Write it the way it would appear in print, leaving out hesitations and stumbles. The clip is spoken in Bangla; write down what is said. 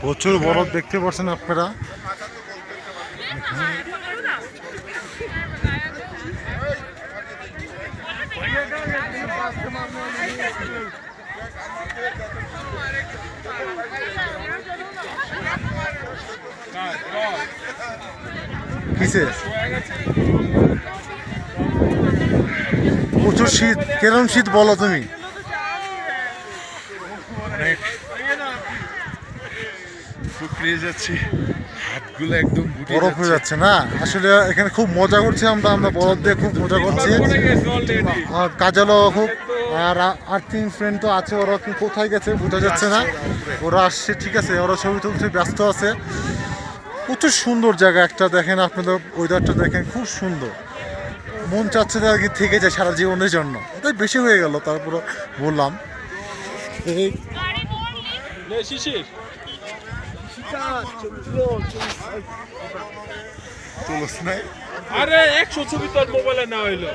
প্রচুর বরফ দেখতে পাচ্ছেন আপনারা। কিসে প্রচুর শীত, কেরম শীত বলো তুমি? যাচ্ছি, হাতগুলো একদম বরফ হয়ে যাচ্ছে না। আসলে এখানে খুব মজা করছি আমরা বরফ দিয়ে খুব মজা করছি। কাজলও খুব, আর 3 ফ্রেন্ড তো আছে, ওরা কোথায় গেছে বোঝা যাচ্ছে না। ওরা আসছে, ঠিক আছে, ওরা ছবি তুলতে ব্যস্ত আছে। প্রচুর সুন্দর জায়গা একটা, দেখেন আপনাদের ওয়েদারটা দেখেন, খুব সুন্দর। মন চাচ্ছে আর কি থেকে যায় সারা জীবনের জন্য। এটাই বেশি হয়ে গেল, তারপরে বললাম এই আরে 100 ছবি তোর মোবাইলে না হইলো।